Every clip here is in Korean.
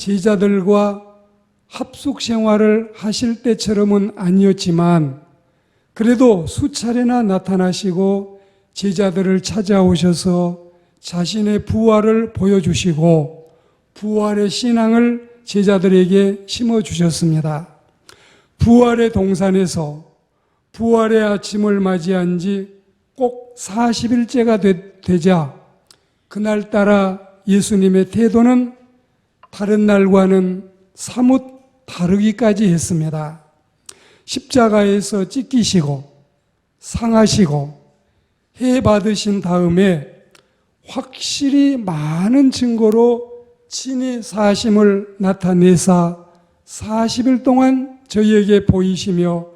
제자들과 합숙 생활을 하실 때처럼은 아니었지만 그래도 수차례나 나타나시고 제자들을 찾아오셔서 자신의 부활을 보여주시고 부활의 신앙을 제자들에게 심어주셨습니다. 부활의 동산에서 부활의 아침을 맞이한 지 꼭 40일째가 되자 그날따라 예수님의 태도는 다른 날과는 사뭇 다르기까지 했습니다. 십자가에서 찢기시고 상하시고 해 받으신 다음에 확실히 많은 증거로 친히 사심을 나타내사 40일 동안 저희에게 보이시며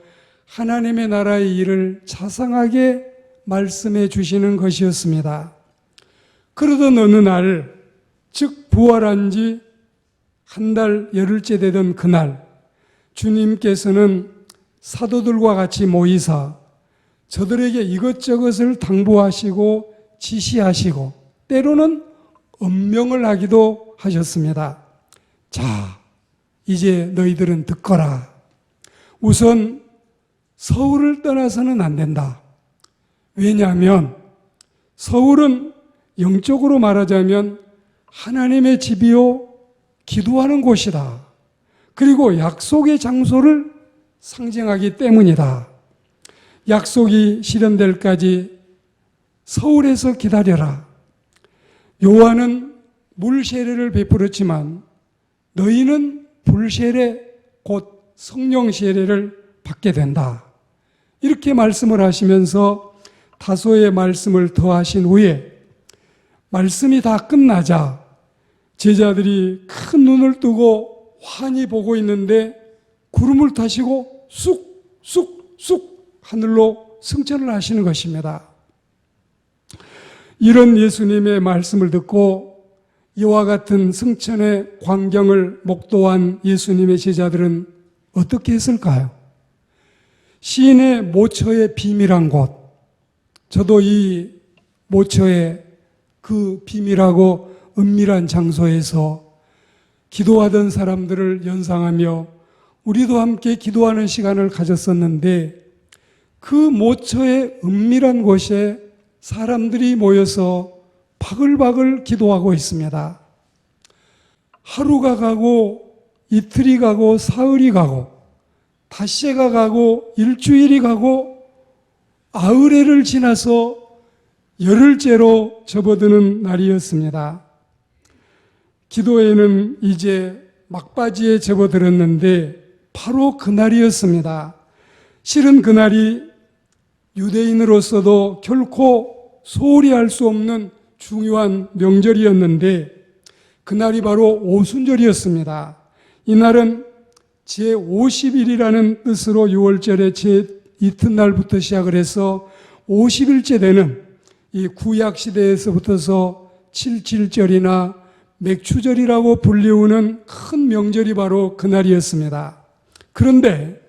하나님의 나라의 일을 자상하게 말씀해 주시는 것이었습니다. 그러던 어느 날, 즉 부활한 지 한 달 열흘째 되던 그날, 주님께서는 사도들과 같이 모이사 저들에게 이것저것을 당부하시고 지시하시고 때로는 엄명을 하기도 하셨습니다. 자, 이제 너희들은 듣거라. 우선 서울을 떠나서는 안 된다. 왜냐하면 서울은 영적으로 말하자면 하나님의 집이요 기도하는 곳이다. 그리고 약속의 장소를 상징하기 때문이다. 약속이 실현될 때까지 서울에서 기다려라. 요한은 물 세례를 베풀었지만 너희는 불 세례 곧 성령 세례를 받게 된다. 이렇게 말씀을 하시면서 다소의 말씀을 더하신 후에 말씀이 다 끝나자 제자들이 큰 눈을 뜨고 환히 보고 있는데 구름을 타시고 쑥쑥쑥 하늘로 승천을 하시는 것입니다. 이런 예수님의 말씀을 듣고 이와 같은 승천의 광경을 목도한 예수님의 제자들은 어떻게 했을까요? 시인의 모처의 비밀한 곳, 저도 이 모처의 그 비밀하고 은밀한 장소에서 기도하던 사람들을 연상하며 우리도 함께 기도하는 시간을 가졌었는데 그 모처의 은밀한 곳에 사람들이 모여서 바글바글 기도하고 있습니다. 하루가 가고 이틀이 가고 사흘이 가고 닷새가 가고 일주일이 가고 아흘해를 지나서 열흘째로 접어드는 날이었습니다. 기도에는 이제 막바지에 접어들었는데 바로 그날이었습니다. 실은 그날이 유대인으로서도 결코 소홀히 할 수 없는 중요한 명절이었는데 그날이 바로 오순절이었습니다. 이날은 제50일이라는 뜻으로 6월절의 제2튿날부터 시작을 해서 50일째 되는 이 구약시대에서부터서 77절이나 맥추절이라고 불리우는 큰 명절이 바로 그날이었습니다. 그런데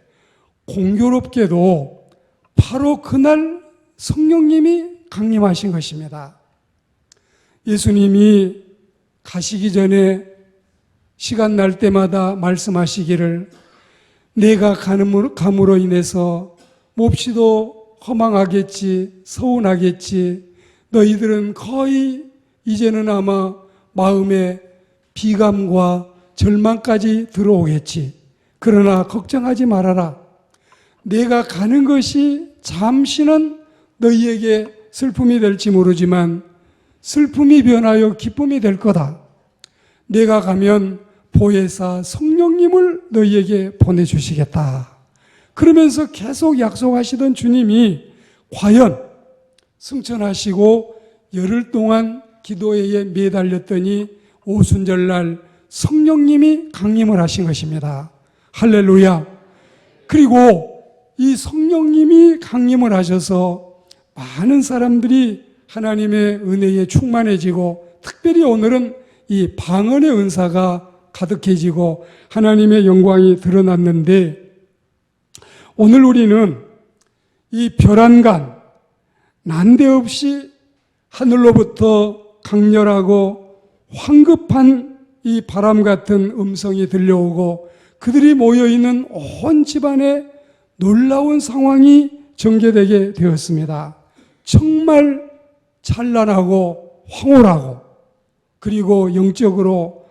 공교롭게도 바로 그날 성령님이 강림하신 것입니다. 예수님이 가시기 전에 시간 날 때마다 말씀하시기를 내가 감으로 인해서 몹시도 허망하겠지, 서운하겠지, 너희들은 거의 이제는 아마 마음에 비감과 절망까지 들어오겠지. 그러나 걱정하지 말아라. 내가 가는 것이 잠시는 너희에게 슬픔이 될지 모르지만 슬픔이 변하여 기쁨이 될 거다. 내가 가면 보혜사 성령님을 너희에게 보내주시겠다. 그러면서 계속 약속하시던 주님이 과연 승천하시고 열흘 동안 기도회에 매달렸더니 오순절날 성령님이 강림을 하신 것입니다. 할렐루야. 그리고 이 성령님이 강림을 하셔서 많은 사람들이 하나님의 은혜에 충만해지고 특별히 오늘은 이 방언의 은사가 가득해지고 하나님의 영광이 드러났는데 오늘 우리는 이 별안간 난데없이 하늘로부터 강렬하고 황급한 이 바람 같은 음성이 들려오고 그들이 모여있는 온 집안에 놀라운 상황이 전개되게 되었습니다. 정말 찬란하고 황홀하고 그리고 영적으로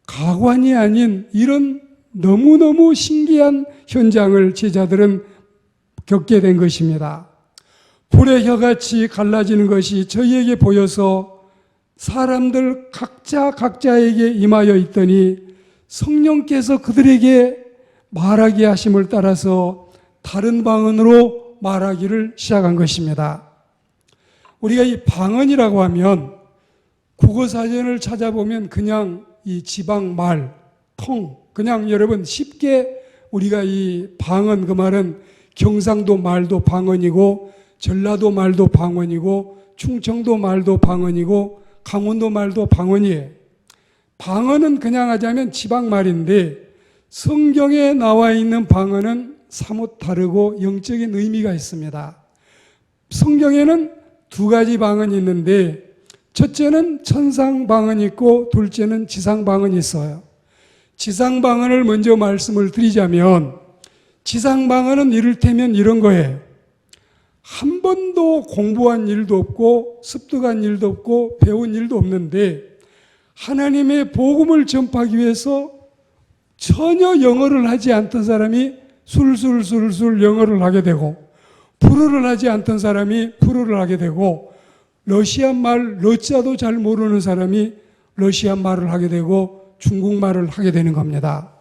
가관이 아닌 이런 너무너무 신기한 현장을 제자들은 겪게 된 것입니다. 불의 혀같이 갈라지는 것이 저희에게 보여서 사람들 각자에게 임하여 있더니 성령께서 그들에게 말하게 하심을 따라서 다른 방언으로 말하기를 시작한 것입니다. 우리가 이 방언이라고 하면 국어사전을 찾아보면 그냥 이 지방말, 그냥 여러분 쉽게 우리가 이 방언 그 말은 경상도 말도 방언이고 전라도 말도 방언이고 충청도 말도 방언이고 강원도 말도 방언이에요. 방언은 그냥 하자면 지방말인데 성경에 나와 있는 방언은 사뭇 다르고 영적인 의미가 있습니다. 성경에는 두 가지 방언이 있는데 첫째는 천상 방언이 있고 둘째는 지상 방언이 있어요. 지상 방언을 먼저 말씀을 드리자면 지상 방언은 이를테면 이런 거예요. 한 번도 공부한 일도 없고 습득한 일도 없고 배운 일도 없는데 하나님의 복음을 전파하기 위해서 전혀 영어를 하지 않던 사람이 술술술술 영어를 하게 되고 불어를 하지 않던 사람이 불어를 하게 되고 러시아 말 러자도 잘 모르는 사람이 러시아 말을 하게 되고 중국말을 하게 되는 겁니다.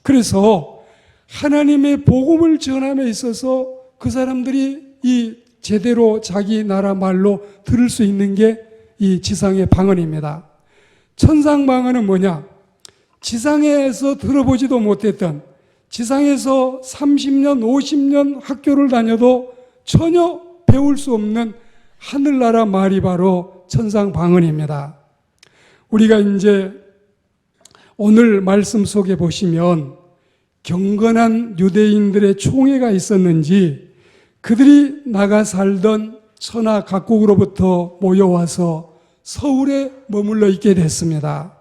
그래서 하나님의 복음을 전함에 있어서 그 사람들이 이 제대로 자기 나라 말로 들을 수 있는 게 이 지상의 방언입니다. 천상 방언은 뭐냐? 지상에서 들어보지도 못했던 지상에서 30년, 50년 학교를 다녀도 전혀 배울 수 없는 하늘나라 말이 바로 천상 방언입니다. 우리가 이제 오늘 말씀 속에 보시면 경건한 유대인들의 총회가 있었는지 그들이 나가 살던 천하 각국으로부터 모여와서 서울에 머물러 있게 됐습니다.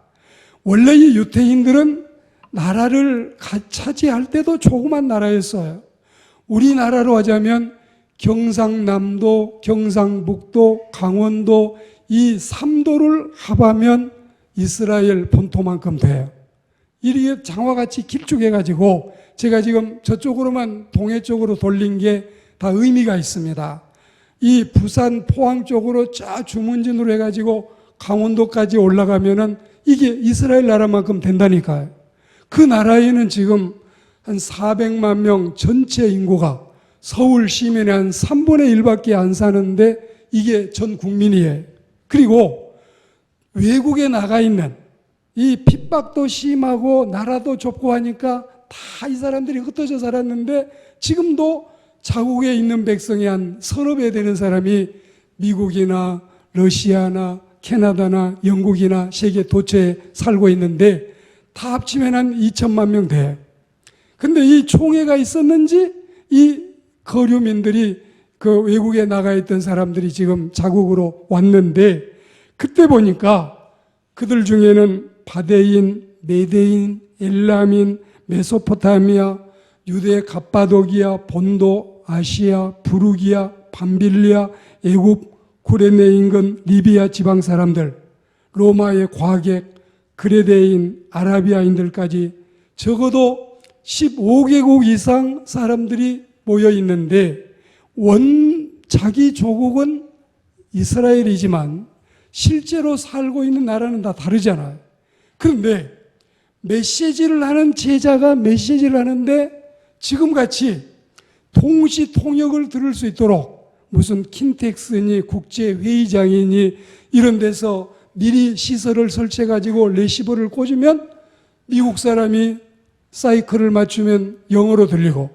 원래 이 유대인들은 나라를 차지할 때도 조그만 나라였어요. 우리나라로 하자면 경상남도, 경상북도, 강원도 이 3도를 합하면 이스라엘 본토만큼 돼요. 이렇게 장화같이 길쭉해가지고 제가 지금 저쪽으로만 동해 쪽으로 돌린 게 다 의미가 있습니다. 이 부산 포항 쪽으로 쫙 주문진으로 해가지고 강원도까지 올라가면은 이게 이스라엘 나라만큼 된다니까요. 그 나라에는 지금 한 400만 명 전체 인구가 서울 시민의 한 3분의 1밖에 안 사는데 이게 전 국민이에요. 그리고 외국에 나가 있는 이 핍박도 심하고 나라도 좁고 하니까 다 이 사람들이 흩어져 살았는데 지금도 자국에 있는 백성이 한 서너 배 되는 사람이 미국이나 러시아나 캐나다나 영국이나 세계 도처에 살고 있는데 다 합치면 한 2천만 명 돼요. 근데 이 총회가 있었는지 이 거류민들이 그 외국에 나가 있던 사람들이 지금 자국으로 왔는데 그때 보니까 그들 중에는 바데인, 메데인, 엘람인, 메소포타미아, 유대 갑바도기아, 본도, 아시아, 부르기아, 밤빌리아, 애굽, 구레네 인근 리비아 지방 사람들, 로마의 과객, 그레데인, 아라비아인들까지 적어도 15개국 이상 사람들이 모여 있는데 자기 조국은 이스라엘이지만 실제로 살고 있는 나라는 다 다르잖아요. 그런데 메시지를 하는 제자가 메시지를 하는데 지금같이 동시 통역을 들을 수 있도록 무슨 킨텍스니 국제회의장이니 이런 데서 미리 시설을 설치해가지고 레시버를 꽂으면 미국 사람이 사이클을 맞추면 영어로 들리고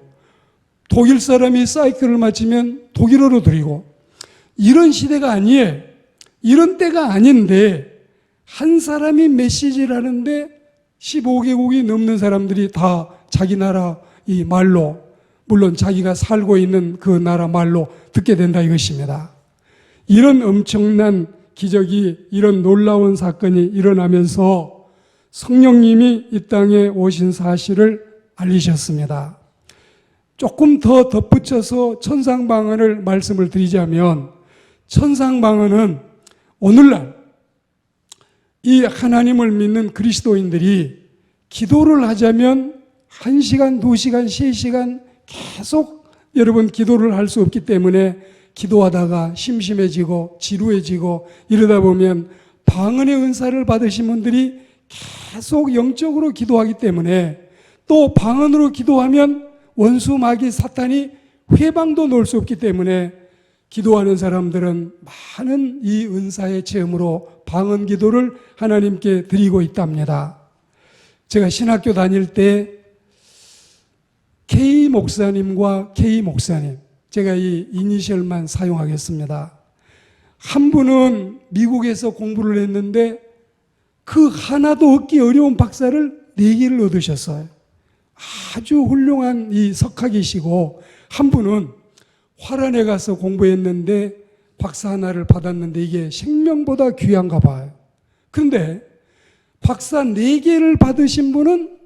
독일 사람이 사이클을 맞추면 독일어로 들리고 이런 시대가 아니에요. 이런 때가 아닌데 한 사람이 메시지를 하는데 15개국이 넘는 사람들이 다 자기 나라 이 말로 물론 자기가 살고 있는 그 나라 말로 듣게 된다 이것입니다. 이런 엄청난 기적이 이런 놀라운 사건이 일어나면서 성령님이 이 땅에 오신 사실을 알리셨습니다. 조금 더 덧붙여서 천상방언을 말씀을 드리자면, 천상방언은 오늘날 이 하나님을 믿는 그리스도인들이 기도를 하자면 1시간, 2시간, 3시간 계속 여러분 기도를 할 수 없기 때문에 기도하다가 심심해지고 지루해지고 이러다 보면 방언의 은사를 받으신 분들이 계속 영적으로 기도하기 때문에, 또 방언으로 기도하면 원수 마귀 사탄이 회방도 놓을 수 없기 때문에 기도하는 사람들은 많은 이 은사의 체험으로 방언 기도를 하나님께 드리고 있답니다. 제가 신학교 다닐 때 K 목사님과 K 목사님, 제가 이 이니셜만 사용하겠습니다. 한 분은 미국에서 공부를 했는데 그 하나도 얻기 어려운 박사를 4개를 얻으셨어요. 아주 훌륭한 이 석학이시고, 한 분은 화란에 가서 공부했는데 박사 하나를 받았는데 이게 생명보다 귀한가 봐요. 그런데 박사 4개를 받으신 분은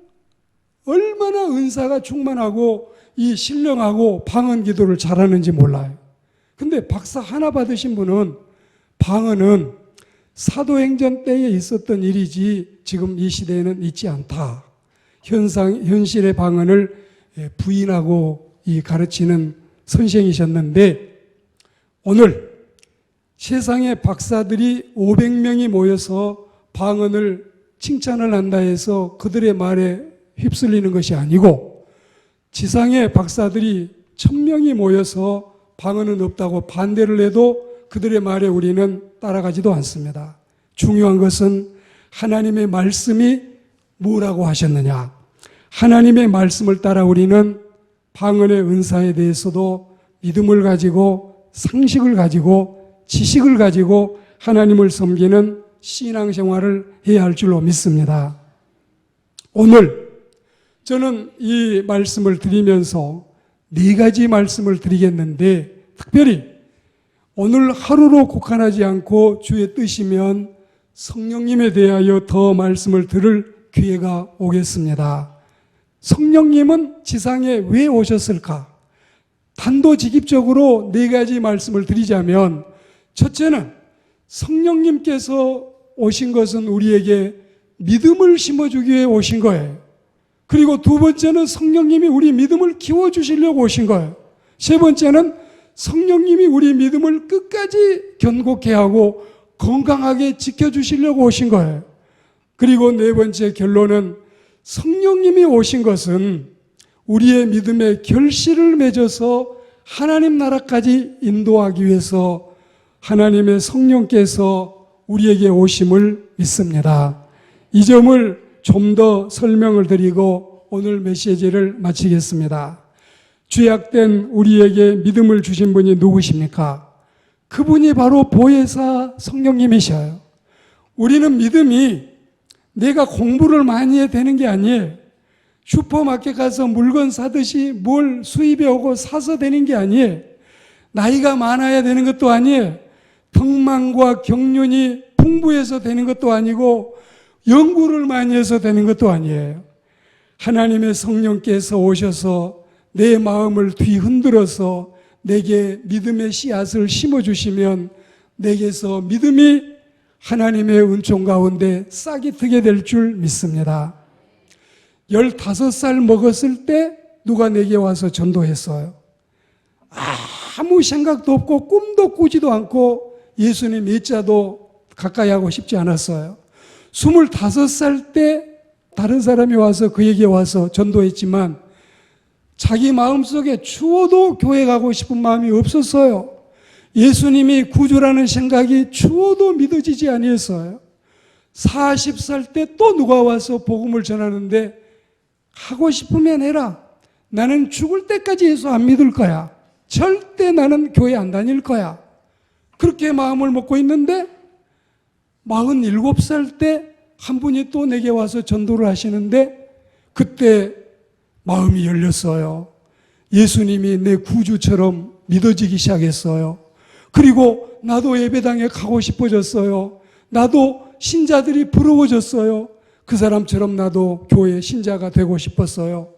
얼마나 은사가 충만하고 이 신령하고 방언 기도를 잘하는지 몰라요. 근데 박사 하나 받으신 분은 방언은 사도행전 때에 있었던 일이지 지금 이 시대에는 있지 않다. 현실의 방언을 부인하고 가르치는 선생이셨는데, 오늘 세상의 박사들이 500명이 모여서 방언을 칭찬을 한다 해서 그들의 말에 휩쓸리는 것이 아니고, 지상의 박사들이 1000명이 모여서 방언은 없다고 반대를 해도 그들의 말에 우리는 따라가지도 않습니다. 중요한 것은 하나님의 말씀이 뭐라고 하셨느냐. 하나님의 말씀을 따라 우리는 방언의 은사에 대해서도 믿음을 가지고 상식을 가지고 지식을 가지고 하나님을 섬기는 신앙생활을 해야 할 줄로 믿습니다. 오늘 저는 이 말씀을 드리면서 4가지 말씀을 드리겠는데, 특별히 오늘 하루로 국한하지 않고 주의 뜻이면 성령님에 대하여 더 말씀을 들을 기회가 오겠습니다. 성령님은 지상에 왜 오셨을까? 단도직입적으로 4가지 말씀을 드리자면, 첫째는 성령님께서 오신 것은 우리에게 믿음을 심어주기 위해 오신 거예요. 그리고 2번째는 성령님이 우리 믿음을 키워주시려고 오신 거예요. 3번째는 성령님이 우리 믿음을 끝까지 견고케 하고 건강하게 지켜주시려고 오신 거예요. 그리고 4번째 결론은 성령님이 오신 것은 우리의 믿음의 결실을 맺어서 하나님 나라까지 인도하기 위해서 하나님의 성령께서 우리에게 오심을 믿습니다. 이 점을 좀 더 설명을 드리고 오늘 메시지를 마치겠습니다. 죄악된 우리에게 믿음을 주신 분이 누구십니까? 그분이 바로 보혜사 성령님이셔요. 우리는 믿음이 내가 공부를 많이 해야 되는 게 아니에요. 슈퍼마켓 가서 물건 사듯이 뭘 수입해 오고 사서 되는 게 아니에요. 나이가 많아야 되는 것도 아니에요. 덕망과 경륜이 풍부해서 되는 것도 아니고 연구를 많이 해서 되는 것도 아니에요. 하나님의 성령께서 오셔서 내 마음을 뒤흔들어서 내게 믿음의 씨앗을 심어주시면 내게서 믿음이 하나님의 은총 가운데 싹이 트게 될 줄 믿습니다. 15살 먹었을 때 누가 내게 와서 전도했어요. 아무 생각도 없고 꿈도 꾸지도 않고 예수님 일자도 가까이 하고 싶지 않았어요. 25살 때 다른 사람이 와서 그에게 와서 전도했지만 자기 마음속에 추워도 교회 가고 싶은 마음이 없었어요. 예수님이 구주라는 생각이 추워도 믿어지지 아니했어요. 40살 때 또 누가 와서 복음을 전하는데 하고 싶으면 해라. 나는 죽을 때까지 예수 안 믿을 거야. 절대 나는 교회 안 다닐 거야. 그렇게 마음을 먹고 있는데 47살 때 한 분이 또 내게 와서 전도를 하시는데 그때 마음이 열렸어요. 예수님이 내 구주처럼 믿어지기 시작했어요. 그리고 나도 예배당에 가고 싶어졌어요. 나도 신자들이 부러워졌어요. 그 사람처럼 나도 교회 신자가 되고 싶었어요.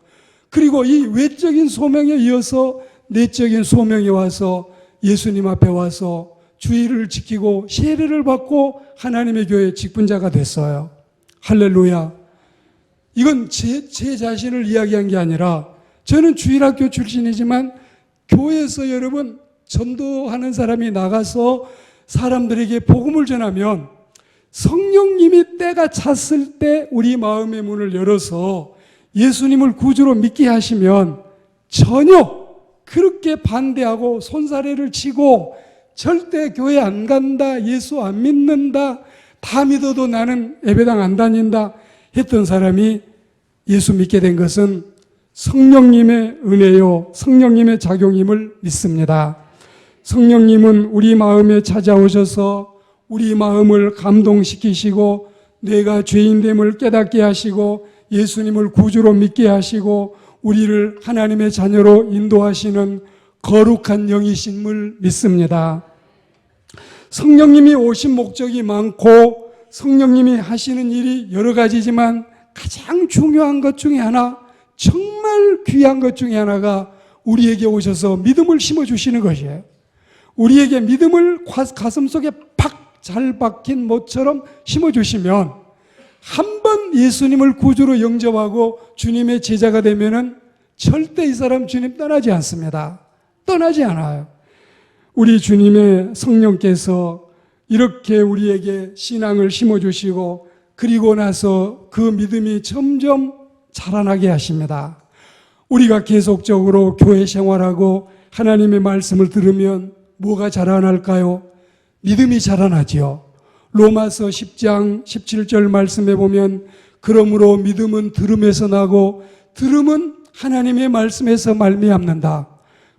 그리고 이 외적인 소명에 이어서 내적인 소명이 와서 예수님 앞에 와서 주의를 지키고 세례를 받고 하나님의 교회 직분자가 됐어요. 할렐루야. 이건 제 자신을 이야기한 게 아니라 저는 주일학교 출신이지만 교회에서 여러분 전도하는 사람이 나가서 사람들에게 복음을 전하면 성령님이 때가 찼을 때 우리 마음의 문을 열어서 예수님을 구주로 믿게 하시면 전혀 그렇게 반대하고 손사래를 치고 절대 교회 안 간다, 예수 안 믿는다, 다 믿어도 나는 예배당 안 다닌다 했던 사람이 예수 믿게 된 것은 성령님의 은혜요, 성령님의 작용임을 믿습니다. 성령님은 우리 마음에 찾아오셔서 우리 마음을 감동시키시고 내가 죄인됨을 깨닫게 하시고 예수님을 구주로 믿게 하시고 우리를 하나님의 자녀로 인도하시는 거룩한 영이심을 믿습니다. 성령님이 오신 목적이 많고 성령님이 하시는 일이 여러 가지지만 가장 중요한 것 중에 하나, 정말 귀한 것 중에 하나가 우리에게 오셔서 믿음을 심어주시는 것이에요. 우리에게 믿음을 가슴속에 팍 잘 박힌 못처럼 심어주시면 한 번 예수님을 구주로 영접하고 주님의 제자가 되면은 절대 이 사람 주님 떠나지 않습니다. 떠나지 않아요. 우리 주님의 성령께서 이렇게 우리에게 신앙을 심어주시고 그리고 나서 그 믿음이 점점 자라나게 하십니다. 우리가 계속적으로 교회 생활하고 하나님의 말씀을 들으면 뭐가 자라날까요? 믿음이 자라나지요. 로마서 10장 17절 말씀에 보면 그러므로 믿음은 들음에서 나고 들음은 하나님의 말씀에서 말미암는다.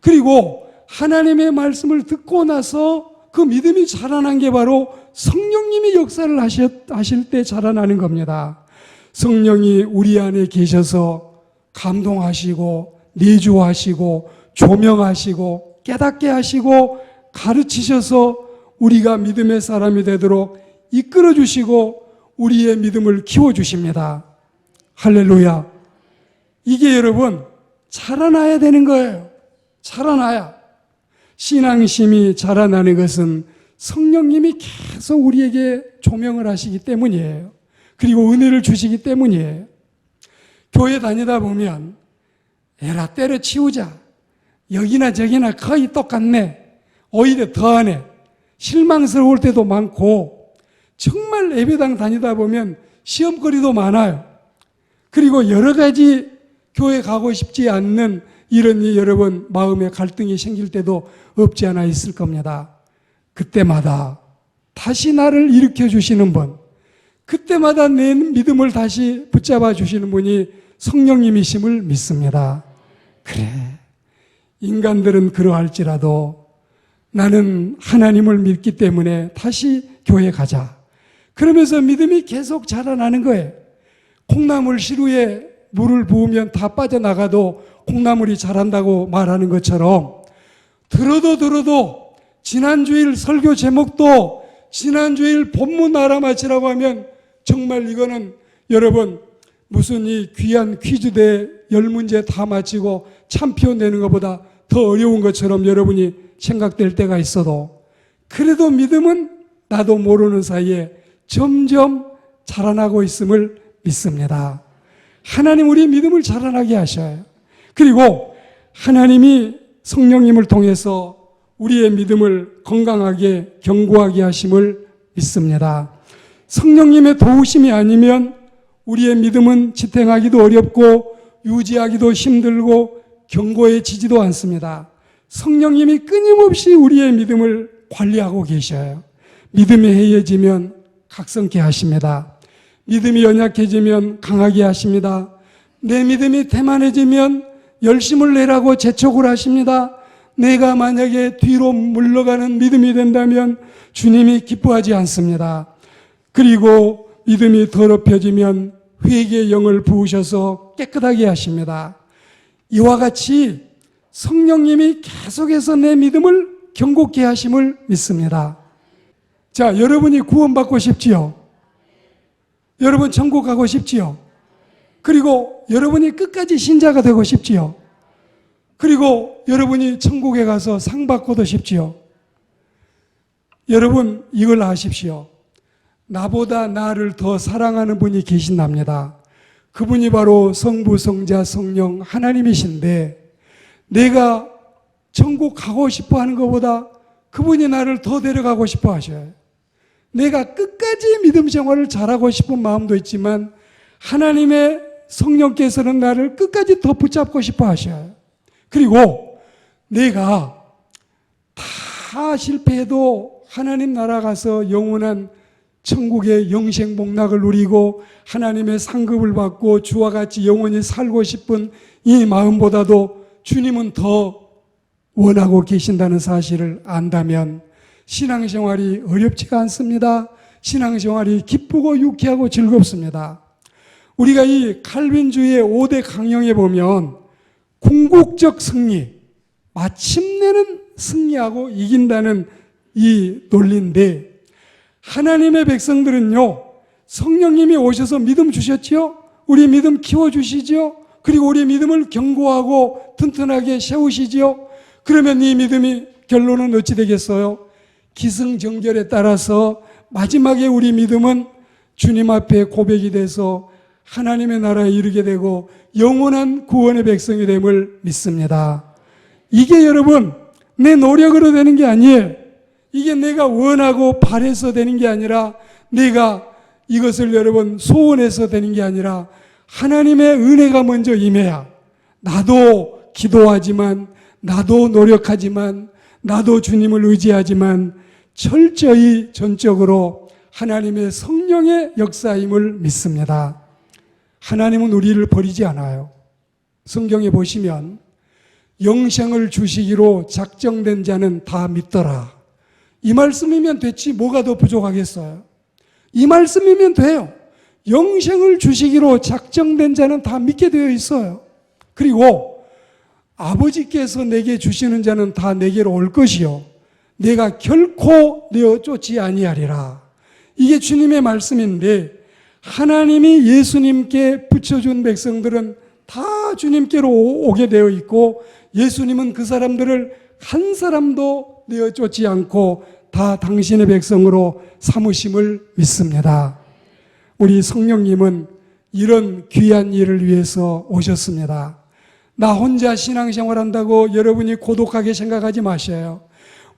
그리고 하나님의 말씀을 듣고 나서 그 믿음이 자라난 게 바로 성령님이 역사를 하실 때 자라나는 겁니다. 성령이 우리 안에 계셔서 감동하시고 내주하시고 조명하시고 깨닫게 하시고 가르치셔서 우리가 믿음의 사람이 되도록 이끌어 주시고 우리의 믿음을 키워주십니다. 할렐루야. 이게 여러분 자라나야 되는 거예요. 자라나야. 신앙심이 자라나는 것은 성령님이 계속 우리에게 조명을 하시기 때문이에요. 그리고 은혜를 주시기 때문이에요. 교회 다니다 보면 에라 때려치우자, 여기나 저기나 거의 똑같네, 오히려 더하네, 실망스러울 때도 많고 정말 예배당 다니다 보면 시험거리도 많아요. 그리고 여러 가지 교회 가고 싶지 않는 이런 여러분 마음에 갈등이 생길 때도 없지 않아 있을 겁니다. 그때마다 다시 나를 일으켜 주시는 분, 그때마다 내 믿음을 다시 붙잡아 주시는 분이 성령님이심을 믿습니다. 그래, 인간들은 그러할지라도 나는 하나님을 믿기 때문에 다시 교회 가자. 그러면서 믿음이 계속 자라나는 거예요. 콩나물 시루에 물을 부으면 다 빠져나가도 콩나물이 자란다고 말하는 것처럼 들어도 지난주일 설교 제목도 지난주일 본문 알아맞히라고 하면 정말 이거는 여러분 무슨 이 귀한 퀴즈대 10문제 다 맞히고 참표 내는 것보다 더 어려운 것처럼 여러분이 생각될 때가 있어도 그래도 믿음은 나도 모르는 사이에 점점 자라나고 있음을 믿습니다. 하나님 우리 믿음을 자라나게 하셔요. 그리고 하나님이 성령님을 통해서 우리의 믿음을 건강하게 견고하게 하심을 믿습니다. 성령님의 도우심이 아니면 우리의 믿음은 지탱하기도 어렵고 유지하기도 힘들고 견고해지지도 않습니다. 성령님이 끊임없이 우리의 믿음을 관리하고 계셔요. 믿음이 해이해지면 각성케 하십니다. 믿음이 연약해지면 강하게 하십니다. 내 믿음이 태만해지면 열심을 내라고 재촉을 하십니다. 내가 만약에 뒤로 물러가는 믿음이 된다면 주님이 기뻐하지 않습니다. 그리고 믿음이 더럽혀지면 회개의 영을 부으셔서 깨끗하게 하십니다. 이와 같이 성령님이 계속해서 내 믿음을 견고케 하심을 믿습니다. 자, 여러분이 구원받고 싶지요? 여러분 천국 가고 싶지요? 그리고 여러분이 끝까지 신자가 되고 싶지요? 그리고 여러분이 천국에 가서 상 받고도 싶지요? 여러분 이걸 아십시오. 나보다 나를 더 사랑하는 분이 계신답니다. 그분이 바로 성부, 성자, 성령 하나님이신데 내가 천국 가고 싶어 하는 것보다 그분이 나를 더 데려가고 싶어 하셔요. 내가 끝까지 믿음 생활을 잘하고 싶은 마음도 있지만 하나님의 성령께서는 나를 끝까지 더 붙잡고 싶어 하셔요. 그리고 내가 다 실패해도 하나님 나라 가서 영원한 천국의 영생 복락을 누리고 하나님의 상급을 받고 주와 같이 영원히 살고 싶은 이 마음보다도 주님은 더 원하고 계신다는 사실을 안다면 신앙생활이 어렵지가 않습니다. 신앙생활이 기쁘고 유쾌하고 즐겁습니다. 우리가 이 칼빈주의의 5대 강령에 보면 궁극적 승리, 마침내는 승리하고 이긴다는 이 논리인데 하나님의 백성들은요, 성령님이 오셔서 믿음 주셨지요? 우리 믿음 키워주시지요? 그리고 우리 믿음을 견고하고 튼튼하게 세우시지요? 그러면 이 믿음이 결론은 어찌 되겠어요? 기승전결에 따라서 마지막에 우리 믿음은 주님 앞에 고백이 돼서 하나님의 나라에 이르게 되고 영원한 구원의 백성이 됨을 믿습니다. 이게 여러분 내 노력으로 되는 게 아니에요. 이게 내가 원하고 바래서 되는 게 아니라 내가 이것을 여러분 소원해서 되는 게 아니라 하나님의 은혜가 먼저 임해야 나도 기도하지만 나도 노력하지만 나도 주님을 의지하지만 철저히 전적으로 하나님의 성령의 역사임을 믿습니다. 하나님은 우리를 버리지 않아요. 성경에 보시면 영생을 주시기로 작정된 자는 다 믿더라. 이 말씀이면 됐지 뭐가 더 부족하겠어요? 이 말씀이면 돼요. 영생을 주시기로 작정된 자는 다 믿게 되어 있어요. 그리고 아버지께서 내게 주시는 자는 다 내게로 올 것이요 내가 결코 내어 쫓지 아니하리라. 이게 주님의 말씀인데 하나님이 예수님께 붙여준 백성들은 다 주님께로 오게 되어 있고 예수님은 그 사람들을 한 사람도 내어 쫓지 않고 다 당신의 백성으로 삼으심을 믿습니다. 우리 성령님은 이런 귀한 일을 위해서 오셨습니다. 나 혼자 신앙생활한다고 여러분이 고독하게 생각하지 마셔요.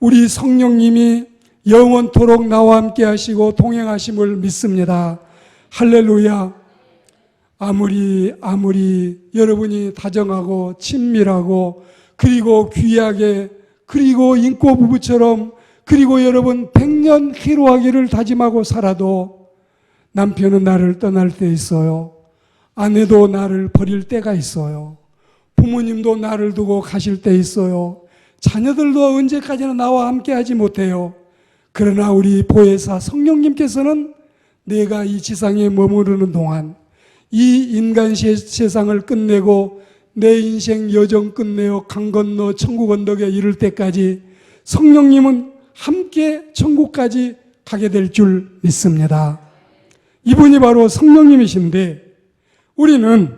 우리 성령님이 영원토록 나와 함께 하시고 동행하심을 믿습니다. 할렐루야. 아무리 여러분이 다정하고 친밀하고 그리고 귀하게 그리고 인고 부부처럼 그리고 여러분 100년 희로하기를 다짐하고 살아도 남편은 나를 떠날 때 있어요. 아내도 나를 버릴 때가 있어요. 부모님도 나를 두고 가실 때 있어요. 자녀들도 언제까지나 나와 함께 하지 못해요. 그러나 우리 보혜사 성령님께서는 내가 이 지상에 머무르는 동안 이 인간 세상을 끝내고 내 인생 여정 끝내어 강 건너 천국 언덕에 이를 때까지 성령님은 함께 천국까지 가게 될 줄 믿습니다. 이분이 바로 성령님이신데 우리는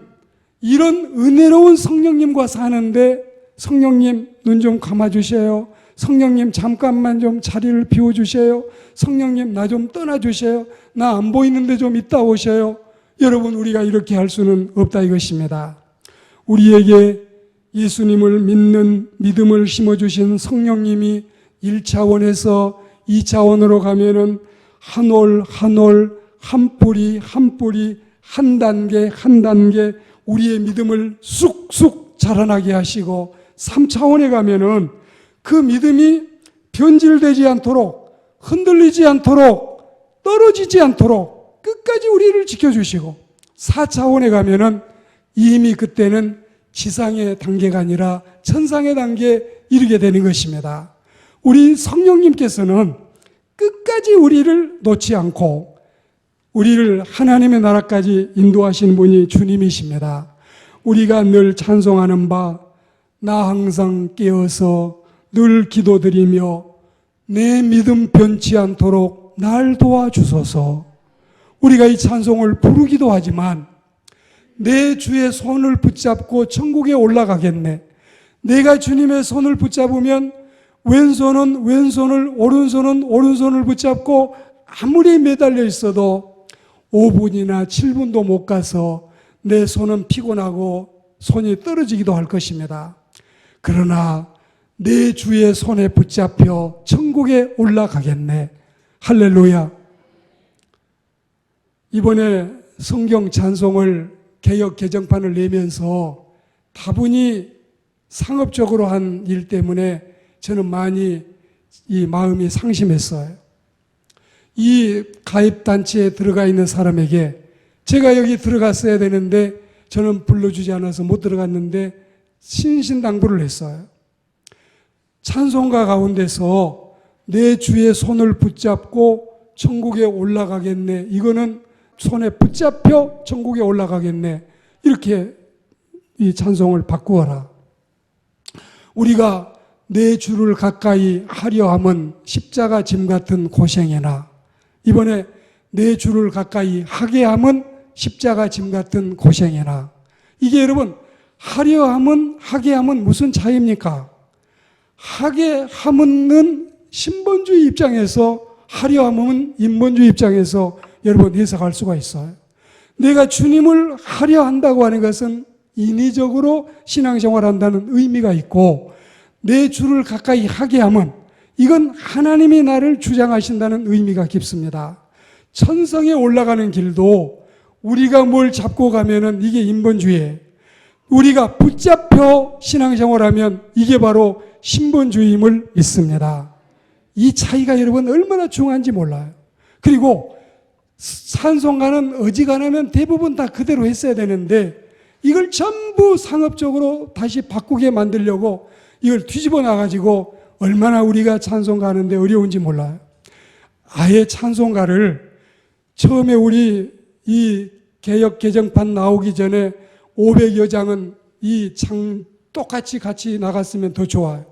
이런 은혜로운 성령님과 사는데 성령님 눈 좀 감아주세요. 성령님 잠깐만 좀 자리를 비워주세요. 성령님 나 좀 떠나주세요. 나 안 보이는데 좀 이따 오셔요. 여러분 우리가 이렇게 할 수는 없다 이것입니다. 우리에게 예수님을 믿는 믿음을 심어주신 성령님이 1차원에서 2차원으로 가면은 한 올 한 올, 한 뿌리 한 뿌리, 한 단계 한 단계 우리의 믿음을 쑥쑥 자라나게 하시고 3차원에 가면은 그 믿음이 변질되지 않도록 흔들리지 않도록 떨어지지 않도록 끝까지 우리를 지켜주시고 4차원에 가면은 이미 그때는 지상의 단계가 아니라 천상의 단계에 이르게 되는 것입니다. 우리 성령님께서는 끝까지 우리를 놓지 않고 우리를 하나님의 나라까지 인도하시는 분이 주님이십니다. 우리가 늘 찬송하는 바 나 항상 깨어서 늘 기도드리며 내 믿음 변치 않도록 날 도와주소서. 우리가 이 찬송을 부르기도 하지만 내 주의 손을 붙잡고 천국에 올라가겠네. 내가 주님의 손을 붙잡으면 왼손은 왼손을, 오른손은 오른손을 붙잡고 아무리 매달려 있어도 5분이나 7분도 못 가서 내 손은 피곤하고 손이 떨어지기도 할 것입니다. 그러나 내 주의 손에 붙잡혀 천국에 올라가겠네. 할렐루야. 이번에 성경 찬송을 개역 개정판을 내면서 다분히 상업적으로 한 일 때문에 저는 많이 이 마음이 상심했어요. 이 가입단체에 들어가 있는 사람에게 제가 여기 들어갔어야 되는데 저는 불러주지 않아서 못 들어갔는데 신신당부를 했어요. 찬송가 가운데서 내 주의 손을 붙잡고 천국에 올라가겠네. 이거는 손에 붙잡혀 천국에 올라가겠네. 이렇게 이 찬송을 바꾸어라. 우리가 내 주를 가까이 하려 함은 십자가 짐 같은 고생이나, 이번에 내 주를 가까이 하게 함은 십자가 짐 같은 고생이나. 이게 여러분, 하려 함은 하게 함은 무슨 차이입니까? 하게 함은 신본주의 입장에서, 하려 함은 인본주의 입장에서 여러분 해석할 수가 있어요. 내가 주님을 하려 한다고 하는 것은 인위적으로 신앙생활 한다는 의미가 있고, 내 주를 가까이 하게 하면 이건 하나님이 나를 주장하신다는 의미가 깊습니다. 천성에 올라가는 길도 우리가 뭘 잡고 가면은 이게 인본주의예요. 우리가 붙잡혀 신앙생활하면 이게 바로 신본주의임을 믿습니다. 이 차이가 여러분 얼마나 중요한지 몰라요. 그리고 찬송가는 어지간하면 대부분 다 그대로 했어야 되는데 이걸 전부 상업적으로 다시 바꾸게 만들려고 이걸 뒤집어 놔가지고 얼마나 우리가 찬송가 하는데 어려운지 몰라요. 아예 찬송가를 처음에 우리 이 개역 개정판 나오기 전에 500여 장은 이 똑같이 같이 나갔으면 더 좋아요.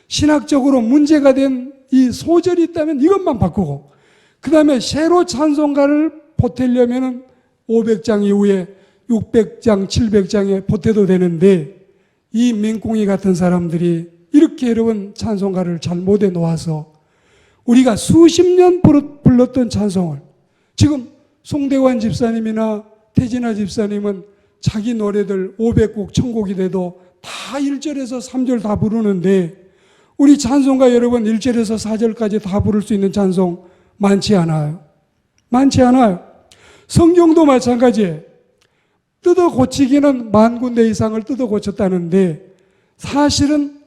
신학적으로 문제가 된 이 소절이 있다면 이것만 바꾸고, 그 다음에 새로 찬송가를 보태려면 500장 이후에 600장, 700장에 보태도 되는데, 이 맹꽁이 같은 사람들이 이렇게 여러분 찬송가를 잘못해 놓아서 우리가 수십 년 불렀던 찬송을, 지금 송대관 집사님이나 태진아 집사님은 자기 노래들 500곡, 1000곡이 돼도 다 1절에서 3절 다 부르는데, 우리 찬송가 여러분 1절에서 4절까지 다 부를 수 있는 찬송 많지 않아요. 많지 않아요. 성경도 마찬가지예요. 뜯어 고치기는 10,000군데 이상을 뜯어 고쳤다는데 사실은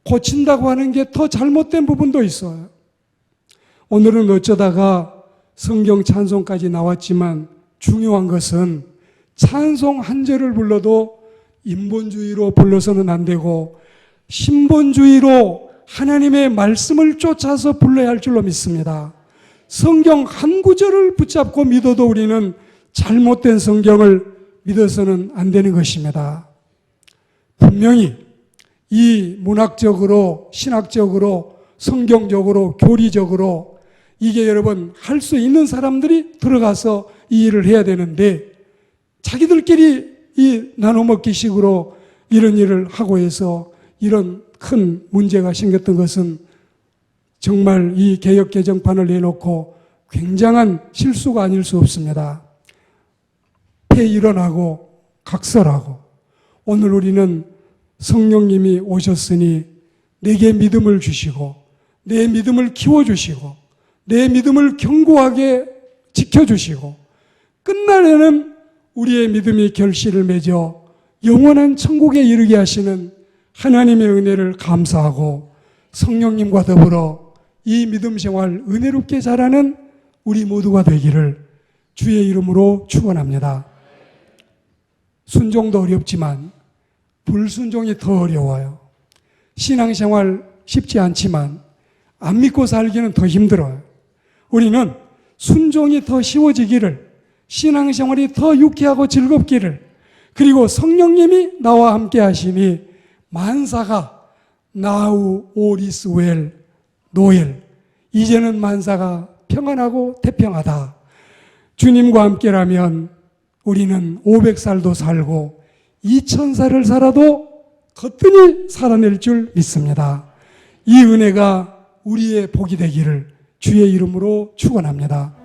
고친다고 하는 게 더 잘못된 부분도 있어요. 오늘은 어쩌다가 성경 찬송까지 나왔지만 중요한 것은 찬송 한 절을 불러도 인본주의로 불러서는 안 되고 신본주의로 하나님의 말씀을 쫓아서 불러야 할 줄로 믿습니다. 성경 한 구절을 붙잡고 믿어도 우리는 잘못된 성경을 믿어서는 안 되는 것입니다. 분명히 이 문학적으로, 신학적으로, 성경적으로, 교리적으로 이게 여러분 할 수 있는 사람들이 들어가서 이 일을 해야 되는데 자기들끼리 이 나눠먹기식으로 이런 일을 하고 해서 이런 큰 문제가 생겼던 것은 정말 이 개역 개정판을 내놓고 굉장한 실수가 아닐 수 없습니다. 일어나고 각설하고, 오늘 우리는 성령님이 오셨으니 내게 믿음을 주시고 내 믿음을 키워주시고 내 믿음을 견고하게 지켜주시고 끝날에는 우리의 믿음이 결실을 맺어 영원한 천국에 이르게 하시는 하나님의 은혜를 감사하고 성령님과 더불어 이 믿음 생활 은혜롭게 자라는 우리 모두가 되기를 주의 이름으로 축원합니다. 순종도 어렵지만 불순종이 더 어려워요. 신앙생활 쉽지 않지만 안 믿고 살기는 더 힘들어요. 우리는 순종이 더 쉬워지기를, 신앙생활이 더 유쾌하고 즐겁기를, 그리고 성령님이 나와 함께 하시니 만사가 now all is well, 노엘, 이제는 만사가 평안하고 태평하다. 주님과 함께라면 우리는 500살도 살고 2000살을 살아도 거뜬히 살아낼 줄 믿습니다. 이 은혜가 우리의 복이 되기를 주의 이름으로 축원합니다.